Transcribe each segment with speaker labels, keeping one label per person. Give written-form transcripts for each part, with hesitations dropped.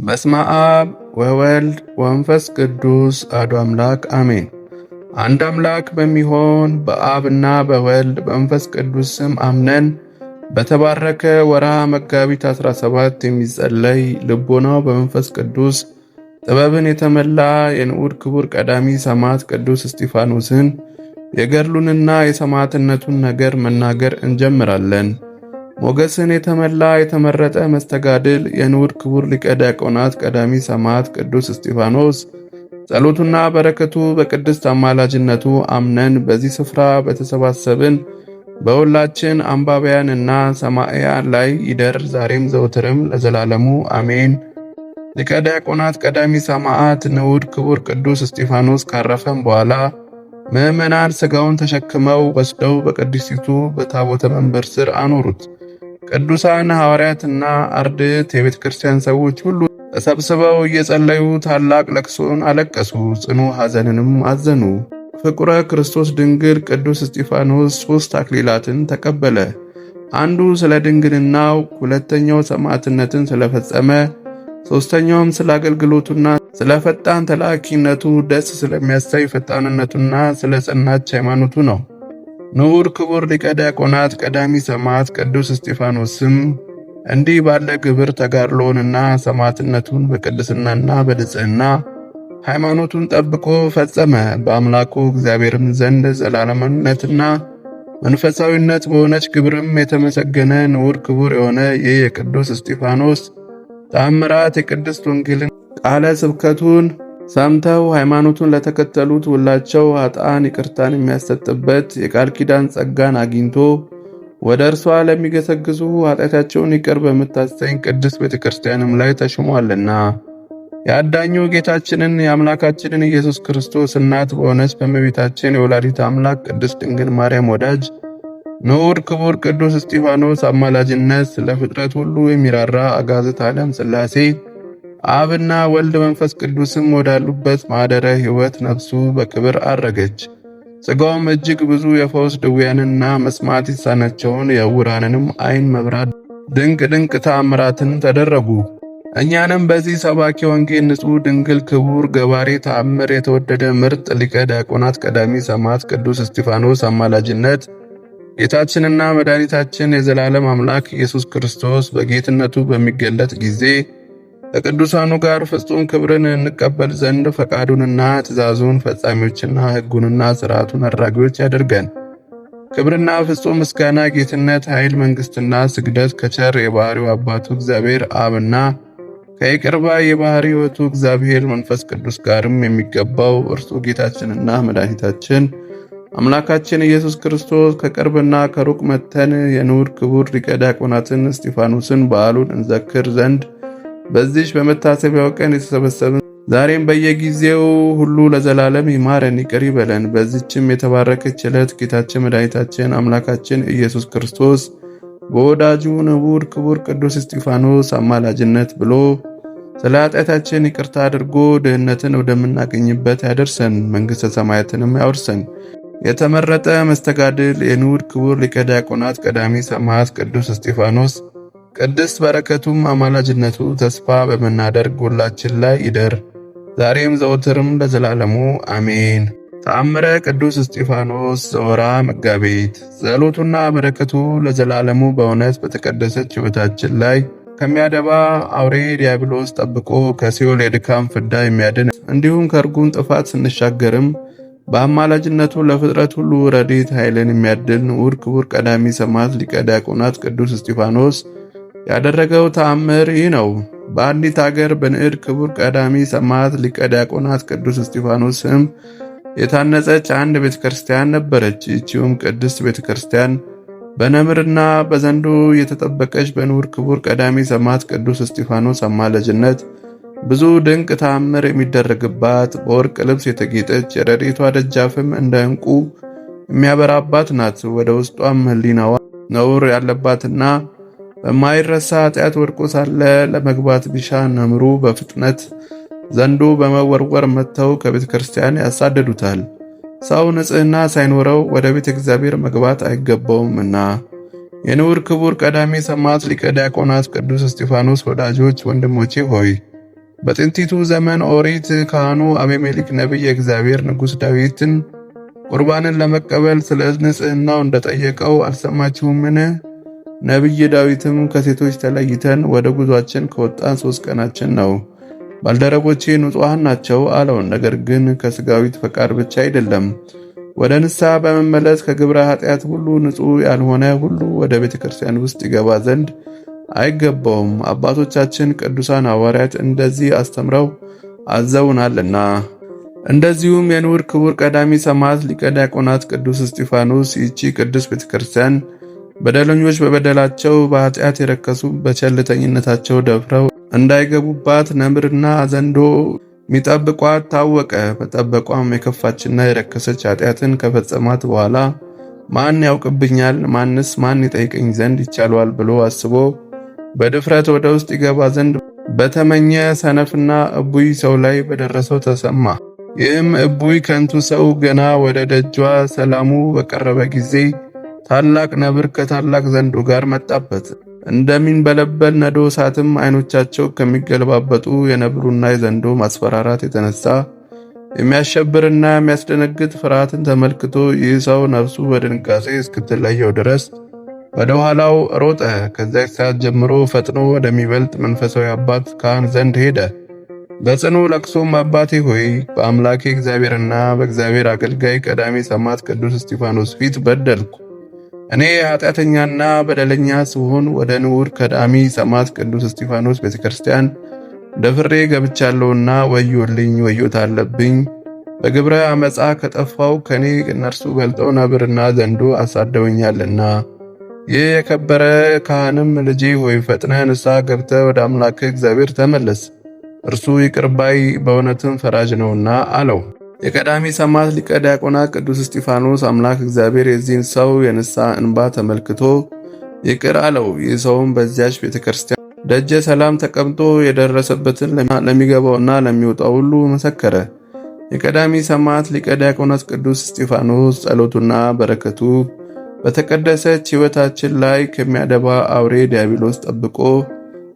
Speaker 1: በስመ አብ ወወልድ ወመንፈስ ቅዱስ አሐዱ አምላክ አሜን። አንድ አምላክ በሚሆን በአብና በወልድ በመንፈስ ቅዱስ ስም አምነን በተባረከ ወርሃ መጋቢት 17 የሚጸለይ ልቦናው በመንፈስ ቅዱስ ጥበብን የተመላ የንዑድ ክቡር ቀዳሚ ሰማዕት ቅዱስ እስጢፋኖስን የገድሉንና የሰማዕትነቱን ነገር መናገር እንጀምራለን። ሞገስን የተመላ የተመረጠ መስተጋድል የንዑድ ክቡር ሊቀ ዲያቆናት ቀዳሚ ሰማዕት ቅዱስ እስጢፋኖስ ጸሎቱና በረከቱ በቅድስት አማላጅነቱ አምነን በዚህ ስፍራ በተሰባሰብን በሁላችን አንባቢያንና ሰማዕያን ላይ ይደር ዛሬም ዘወትርም ለዘላለሙ አሜን። ሊቀ ዲያቆናት ቀዳሚ ሰማዕት ንዑድ ክቡር ቅዱስ እስጢፋኖስ ካረፈም በኋላ ምዕመናን ሥጋውን ተሸክመው ወስደው በቅድስቲቱ በታቦተ መንበር ስር አኖሩት። ቅዱሳን ሐዋርያትና አርድእት የቤተ ክርስቲያን ሰዎች ሁሉ ተሰብስበው እየጸለዩ ታላቅ ለቅሶን አለቀሱ፣ ጽኑ ሐዘንንም አዘኑ። ፍቁረ ክርስቶስ ድንግል ቅዱስ እስጢፋኖስ 3 አክሊላትን ተቀበለ። አንዱ ስለ ድንግልናው፣ ሁለተኛው ሰማዕትነትን ስለፈጸመ፣ ሦስተኛውም ስለ አገልግሎቱና ስለ ፈጣን ተላኪነቱ ደስ ስለሚያሳይ ፈጣንነቱና ስለ ጸናች ሃይማኖቱ ነው። ንዑድ ክቡር ሊቀ ዲያቆናት ቀዳሚ ሰማዕት ቅዱስ እስጢፋኖስም እንዲህ ባለ ግብር ተጋድሎንና ሰማዕትነቱን በቅድስናና በንጽሕና ሃይማኖቱን ጠብቆ ፈጸመ። በአምላኩ እግዚአብሔርም ዘንድ ዘላለማዊነትና መንፈሳዊነት በሆነች ግብርም የተመሰገነ ንዑድ ክቡር የሆነ ይህ የቅዱስ እስጢፋኖስ ተአምራት የቅድስት ወንጌልን ቃለ ስብከቱን ሰምተው ሃይማኖቱን ለተከተሉት ሁላቸው ኃጥአን ይቅርታን የሚያሰጥበት የቃል ኪዳን ጸጋን አግኝቶ ወደ እርሷ ለሚገሰግሱ ኃጢአታቸውን ይቅር በምታሰኝ ቅድስት ቤተክርስቲያንም ላይ ተሾሟልና የአዳኙ ጌታችንን የአምላካችንን ኢየሱስ ክርስቶስ እናት በሆነች በእመቤታችን የወላዲተ አምላክ ቅድስት ድንግል ማርያም ወዳጅ ንዑድ ክቡር ቅዱስ እስጢፋኖስ አማላጅነት ስለ ፍጥረት ሁሉ የሚራራ አጋዕዝተ ዓለም ሥላሴ አብና ወልድ መንፈስ ቅዱስም ወዳሉበት ማደረ ሕይወት ነፍሱ በክብር አረገች። ሥጋውም እጅግ ብዙ የፈውስ ድውያንና መስማት የተሳናቸውን የዕውራንንም ዓይን መብራት ድንቅ ድንቅ ተአምራትን ተደረጉ። እኛንም በዚህ ሰባኪ ወንጌል ንጹሕ ድንግል ክቡር ገባሬ ተአምር የተወደደ ምርጥ ሊቀ ዲያቆናት ቀዳሚ ሰማዕት ቅዱስ እስጢፋኖስ አማላጅነት ጌታችንና መድኃኒታችን የዘላለም አምላክ ኢየሱስ ክርስቶስ በጌትነቱ በሚገለጥ ጊዜ ከቅዱሳኑ ጋር ፍጹም ክብርን እንቀበል ዘንድ ፈቃዱንና ትእዛዙን ፈጻሚዎችና ሕጉንና ሥርዓቱን አድራጊዎች ያደርገን። ክብርና ፍጹም ምስጋና፣ ጌትነት፣ ኃይል፣ መንግሥትና ስግደት ከቸር የባሕሪው አባቱ እግዚአብሔር አብና ከይቅር ባይ የባሕሪ ሕይወቱ እግዚአብሔር መንፈስ ቅዱስ ጋርም የሚገባው እርሱ ጌታችንና መድኃኒታችን አምላካችን ኢየሱስ ክርስቶስ ከቅርብና ከሩቅ መጥተን የንዑድ ክቡር ሊቀ ዲያቆናትን እስጢፋኖስን በዓሉን እንዘክር ዘንድ በዚህች በመታሰቢያው ቀን የተሰበሰብን ዛሬም በየጊዜው ሁሉ ለዘላለም ይማረን ይቅር ይበለን። በዚህችም የተባረከች ዕለት ጌታችን መድኃኒታችን አምላካችን ኢየሱስ ክርስቶስ በወዳጁ ንዑድ ክቡር ቅዱስ እስጢፋኖስ አማላጅነት ብሎ ስለ ኃጢአታችን ይቅርታ አድርጎ ድህነትን ወደምናገኝበት ያደርሰን፣ መንግሥተ ሰማያትንም ያወርሰን። የተመረጠ መስተጋድል የንዑድ ክቡር ሊቀ ዲያቆናት ቀዳሚ ሰማዕት ቅዱስ እስጢፋኖስ ቅድስት በረከቱም አማላጅነቱ ተስፋ በምናደርግ ሁላችን ላይ ይደር ዛሬም ዘወትርም ለዘላለሙ አሜን። ተአምረ ቅዱስ እስጢፋኖስ ዘወርኃ መጋቢት። ጸሎቱና በረከቱ ለዘላለሙ በእውነት በተቀደሰች ሕይወታችን ላይ ከሚያደባ አውሬ ዲያብሎስ ጠብቆ ከሲኦል የድካም ፍዳ የሚያድን እንዲሁም ከርጉም ጥፋት ስንሻገርም በአማላጅነቱ ለፍጥረት ሁሉ ረድኤት ኃይልን የሚያድል ንዑድ ክቡር ቀዳሚ ሰማዕት ሊቀ ዲያቆናት ቅዱስ እስጢፋኖስ ያደረገው ተአምር ይህ ነው። በአንዲት አገር በንዑድ ክቡር ቀዳሚ ሰማዕት ሊቀ ዲያቆናት ቅዱስ እስጢፋኖስ ስም የታነጸች አንድ ቤተክርስቲያን ነበረች። ይህችውም ቅድስት ቤተክርስቲያን በነምርና በዘንዶ የተጠበቀች በንዑድ ክቡር ቀዳሚ ሰማዕት ቅዱስ እስጢፋኖስ አማላጅነት ብዙ ድንቅ ተአምር የሚደረግባት በወርቅ ልብስ የተጌጠች የረድኤቷ ደጃፍም እንደ ዕንቁ የሚያበራባት ናት። ወደ ውስጧም ሕሊናዋ ነውር ያለባትና በማይረሳ ኃጢአት ወድቆ ሳለ ለመግባት ቢሻ ነምሩ በፍጥነት ዘንዶ በመወርወር መጥተው ከቤተ ክርስቲያን ያሳደዱታል። ሰው ንጽሕና ሳይኖረው ወደ ቤተ እግዚአብሔር መግባት አይገባውምና። የንዑድ ክቡር ቀዳሚ ሰማዕት ሊቀ ዲያቆናት ቅዱስ እስጢፋኖስ ወዳጆች ወንድሞቼ ሆይ በጥንቲቱ ዘመን ኦሪት ካህኑ አቤሜሌክ ነቢይ የእግዚአብሔር ንጉሥ ዳዊትን ቁርባንን ለመቀበል ስለ ንጽሕናው እንደጠየቀው አልሰማችሁምን? ነቢይ ዳዊትም ከሴቶች ተለይተን ወደ ጉዟችን ከወጣን 3 ቀናችን ነው፣ ባልደረቦቼ ንጹሐን ናቸው አለው። ነገር ግን ከሥጋዊት ፈቃድ ብቻ አይደለም፣ ወደ ንስሐ በመመለስ ከግብረ ኃጢአት ሁሉ ንጹሕ ያልሆነ ሁሉ ወደ ቤተ ክርስቲያን ውስጥ ይገባ ዘንድ አይገባውም። አባቶቻችን ቅዱሳን ሐዋርያት እንደዚህ አስተምረው አዘውናልና። እንደዚሁም የንዑር ክቡር ቀዳሚ ሰማዕት ሊቀ ዲያቆናት ቅዱስ እስጢፋኖስ ይህች ቅዱስ ቤተ ክርስቲያን በደለኞች በበደላቸው በኃጢአት የረከሱ በቸልተኝነታቸው ደፍረው እንዳይገቡባት ነምርና ዘንዶ ሚጠብቋት ታወቀ። በጠበቋም የከፋችና የረከሰች ኃጢአትን ከፈጸማት በኋላ ማን ያውቅብኛል? ማን ይጠይቀኝ ዘንድ ይቻለዋል? ብሎ አስቦ በድፍረት ወደ ውስጥ ይገባ ዘንድ በተመኘ ሰነፍና እቡይ ሰው ላይ በደረሰው ተሰማ። ይህም እቡይ ከንቱ ሰው ገና ወደ ደጇ ሰላሙ በቀረበ ጊዜ ታላቅ ነብር ከታላቅ ዘንዶ ጋር መጣበት። እንደሚንበለበል ነዶ እሳትም ዓይኖቻቸው ከሚገለባበጡ የነብሩና የዘንዶ ማስፈራራት የተነሳ የሚያሸብርና የሚያስደነግጥ ፍርሃትን ተመልክቶ ይህ ሰው ነፍሱ በድንጋጼ እስክትለየው ድረስ ወደ ኋላው ሮጠ። ከዚያች ሰዓት ጀምሮ ፈጥኖ ወደሚበልጥ መንፈሳዊ አባት ካህን ዘንድ ሄደ። በጽኑ ለቅሶም አባቴ ሆይ በአምላኬ እግዚአብሔርና በእግዚአብሔር አገልጋይ ቀዳሚ ሰማዕት ቅዱስ እስጢፋኖስ ፊት በደልኩ። እኔ ኃጢአተኛና በደለኛ ስሆን ወደ ንዑር ቀዳሚ ሰማዕት ቅዱስ እስጢፋኖስ ቤተክርስቲያን ደፍሬ ገብቻለሁና ወዮልኝ፣ ወዮታ አለብኝ። በግብረ አመፃ ከጠፋው ከኔ እነርሱ በልጠው ነብርና ዘንዶ አሳደውኛልና። ይህ የከበረ ካህንም ልጄ ሆይ ፈጥነህ ንስሐ ገብተህ ወደ አምላክህ እግዚአብሔር ተመለስ፣ እርሱ ይቅር ባይ በእውነትም ፈራጅ ነውና አለው። የቀዳሚ ሰማዕት ሊቀ ዲያቆናት ቅዱስ እስጢፋኖስ አምላክ እግዚአብሔር የዚህን ሰው የንስሐ እንባ ተመልክቶ ይቅር አለው። ይህ ሰውም በዚያች ቤተክርስቲያን ደጀ ሰላም ተቀምጦ የደረሰበትን ለሚገባውና ለሚወጣው ሁሉ መሰከረ። የቀዳሚ ሰማዕት ሊቀ ዲያቆናት ቅዱስ እስጢፋኖስ ጸሎቱና በረከቱ በተቀደሰች ሕይወታችን ላይ ከሚያደባ አውሬ ዲያብሎስ ጠብቆ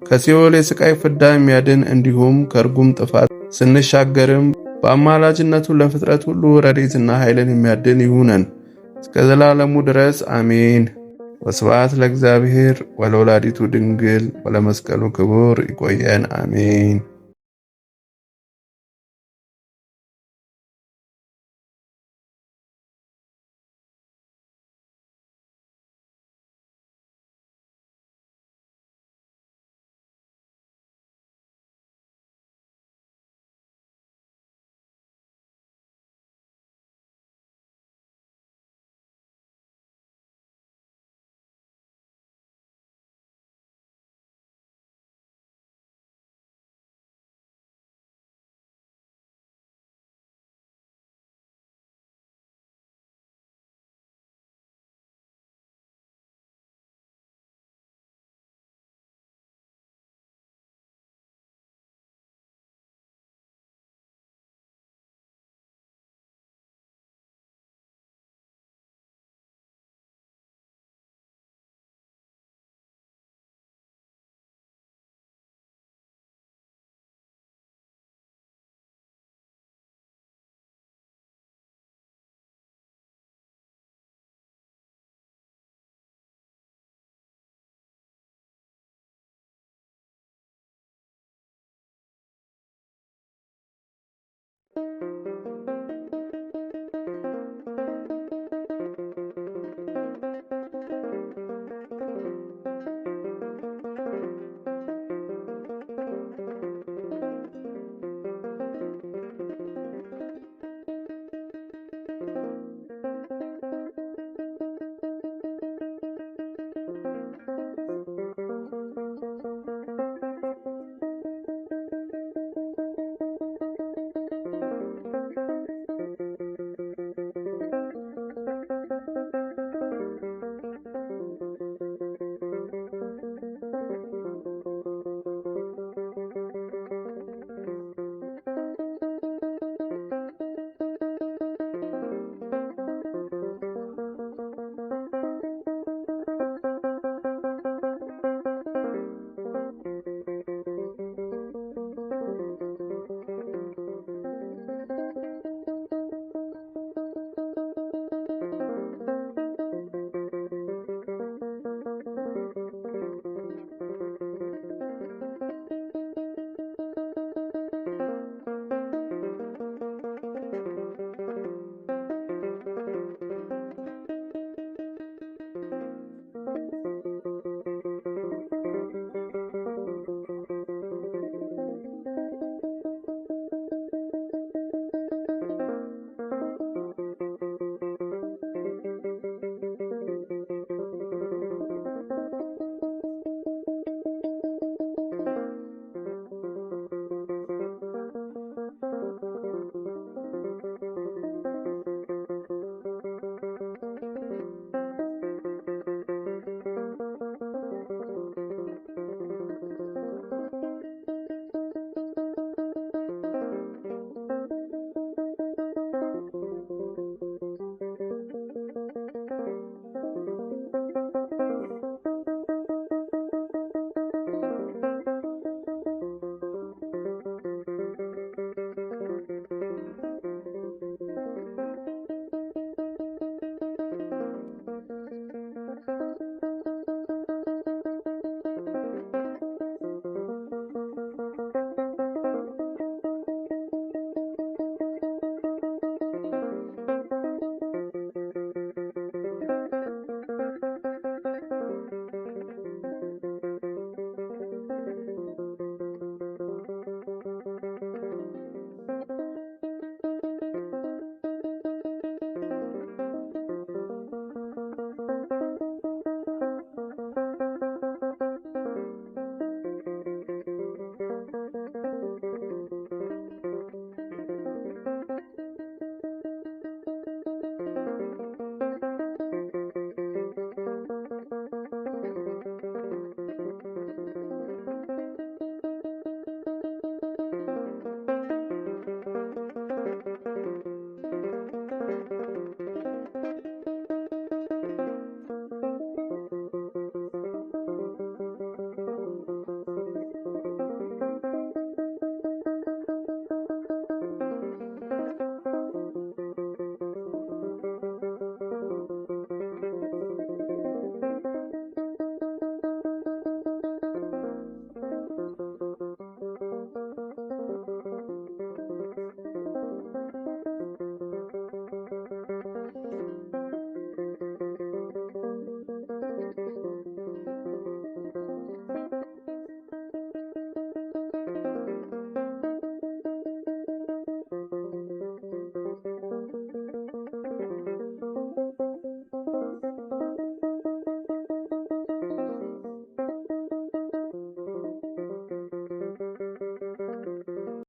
Speaker 1: ከሲኦል የሥቃይ ፍዳ የሚያድን እንዲሁም ከርጉም ጥፋት ስንሻገርም በአማላጅነቱ ለፍጥረት ሁሉ ረድኤትና ኃይልን የሚያድል ይሁነን እስከ ዘላለሙ ድረስ አሜን። ወስብሐት ለእግዚአብሔር ወለወላዲቱ ድንግል ወለመስቀሉ ክቡር። ይቆየን። አሜን።